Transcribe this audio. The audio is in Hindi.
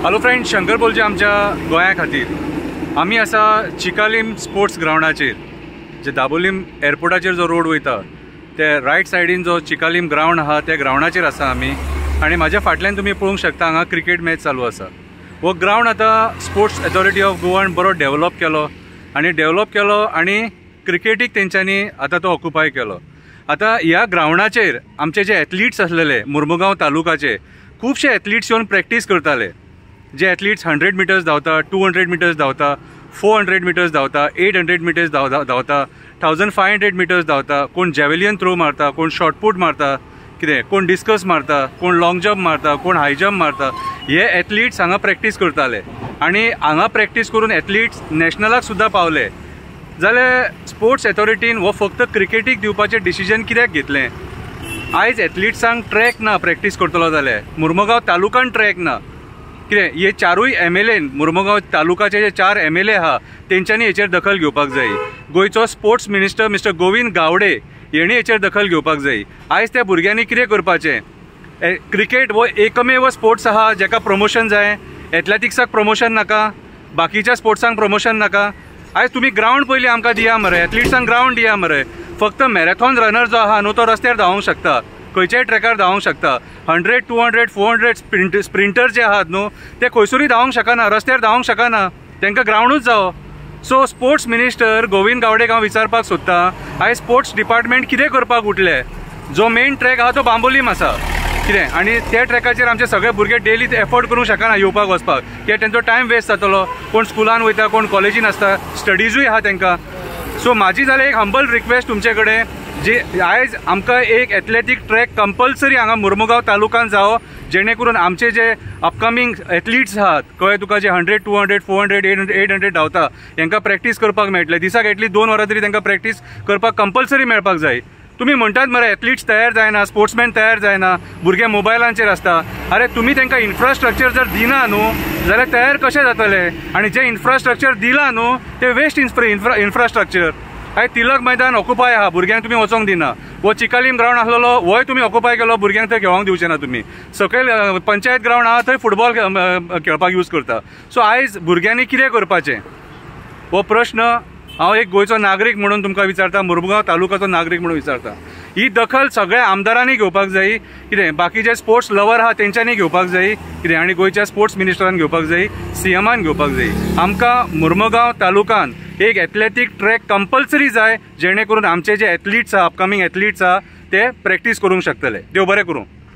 हॅलो फ्रेंड, शंकर बोलचे आमच्या गोंया खातीर आमी आसा चिकालीम स्पोर्ट्स ग्राउंडाचेर, जे दाबोलीम एअरपोर्टाचेर जो रोड वयता ते रायट सायडीन जो चिकालीम ग्राउंड आहा त्या ग्राउंडाचेर आसा आमी. आनी म्हाज्या फाटल्यान तुमी पळोवंक शकता हांगा क्रिकेट मॅच चालू आसा. हो ग्राउंड आतां स्पोर्ट्स अथॉरिटी ऑफ गोवान बरो डेव्हलप केलो आनी क्रिकेटीक तेंच्यांनी आतां तो ऑक्युपाय केलो. आतां ह्या ग्राउंडाचेर आमचे जे एथलीट्स आसलेले मुर्मुगांव तालुकाचे खुबशे एथलीट्स येवन प्रॅक्टीस करताले. जे एथलीट्स 100 मिटर्स धांवता, 200 मिटर्स धांवता, 400 मिटर्स धांवता, 800 मिटर्स धांवता, 1500 मिटर्स धांवता, कोण जॅव्हेलियन थ्रो मारता, कोण शॉर्टपूट मारता, कितें कोण डिस्कस मारता, कोण लॉंग जंप मारता, कोण हाय जंप मारता. हे एथलीट्स हांगा प्रॅक्टीस करताले आनी हांगा प्रॅक्टीस करून एथलीट्स नॅशनलाक सुद्दां पावले. जाल्यार स्पोर्ट्स अथॉरिटीन हो फक्त क्रिकेटीक दिवपाचें डिसिजन कित्याक घेतलें? आयज एथलीट्सांक ट्रॅक ना प्रॅक्टीस करतलो जाल्यार. मुर्मुगांव तालुकान ट्रॅक ना. कितें हे चारूय MLA मुर्मुगांव तालुकाचे जे 4 MLA आहा तेंच्यांनी हेचेर दखल घेवपाक जाय. गोंयचो sports minister mister Govind Gaude हेणी हेचेर दखल घेवपाक जाय. आयज त्या भुरग्यांनी कितें करपाचें? क्रिकेट हो एकमेव स्पोर्ट्स आहा जेका प्रमोशन जाय. एथलेटिक्साक प्रमोशन नाका, बाकीच्या स्पोर्ट्सांक प्रमोशन नाका. आयज तुमी ग्राउंड पयलीं आमकां दिया मरे, एथलीट्सांक ग्राउंड दिया मरे. फक्त मॅरेथॉन रनर जो आहा न्हू तो रस्त्यार धांवूंक शकता, खंयच्याय ट्रॅकार धांवूंक शकता. 100, 200, 400 स्प्रिंटर जे आहात न्हू ते खंयसरूय धांवूंक शकना, रस्त्यार धांवूंक शकना, तांकां ग्राउंडूच जावो. सो स्पोर्ट्स मिनिस्टर गोविंद गावडेक हांव विचारपाक सोदतां, आयज स्पोर्ट्स डिपार्टमेंट कितें करपाक उठले? जो मेन ट्रॅक आहा तो बांबोलीम आसा कितें, आनी त्या ट्रॅकाचेर आमचे सगळे भुरगे डेली एफोर्ड करूंक शकना येवपाक वचपाक, कित्याक तेंचो टायम वेस्ट जातलो. कोण स्कुलान वयता, कोण कॉलेजीन आसता, स्टडीजूय आहा तांकां. सो म्हाजी जाल्यार एक हंबल रिक्वेस्ट तुमचे कडेन, जी आयज आमकां एक एथलेटीक ट्रॅक कंपल्सरी हांगा मुर्मुगांव तालुकान जावो, जेणे करून आमचे जे अपकमींग एथलीट्स आहात, कळ्ळें तुका, जे 100, 200, 400, 800 धांवता तांकां प्रॅक्टीस करपाक मेळटलें. दिसाक एटलीस्ट 2 वरां तरी तांकां प्रॅक्टीस करपाक कंपल्सरी मेळपाक जाय. तुमी म्हणटात मरे एथलीट्स तयार जायना, स्पोर्ट्समॅन तयार जायना, भुरगे मोबायलांचेर आसता. अरे तुमी तांकां इन्फ्रास्ट्रक्चर जर दिना न्हू जाल्यार तयार कशें जातले? आनी जे इन्फ्रास्ट्रक्चर दिला न्हू ते वेस्ट इन्फ्रास्ट्रक्चर. आयज तिलक मैदान ऑक्युपाय आहा, भुरग्यांक तुमी वचोंक दिना. वो चिकालीम ग्राउंड आसलेलो होय तुमी ऑक्युपाय केलो, भुरग्यांक थंय खेळोंक दिवचे ना तुमी. सकयल पंचायत ग्राउंड आहा थंय फुटबॉल खेळपाक यूज करता. सो आयज भुरग्यांनी कितें करपाचें हो प्रश्न हांव एक गोंयचो नागरीक म्हणून तुमकां विचारता, मुर्मुगांव तालुकाचो नागरीक म्हणून विचारता. ही दखल सगळ्या आमदारांनी घेवपाक जाय, कितें बाकीचे स्पोर्ट्स लवर आहा तेंच्यांनी घेवपाक जाय, कितें आनी गोंयच्या स्पोर्ट्स मिनिस्टरान घेवपाक जाय, CMान घेवपाक जाय. आमकां मुर्मुगांव तालुकान एक एथलेटीक ट्रॅक कंपल्सरी जाय, जेणे करून आमचे जे एथलीट्स आहा, अपकमींग एथलीट्स आहा ते प्रॅक्टीस करूंक शकतले. देव बरें करूं.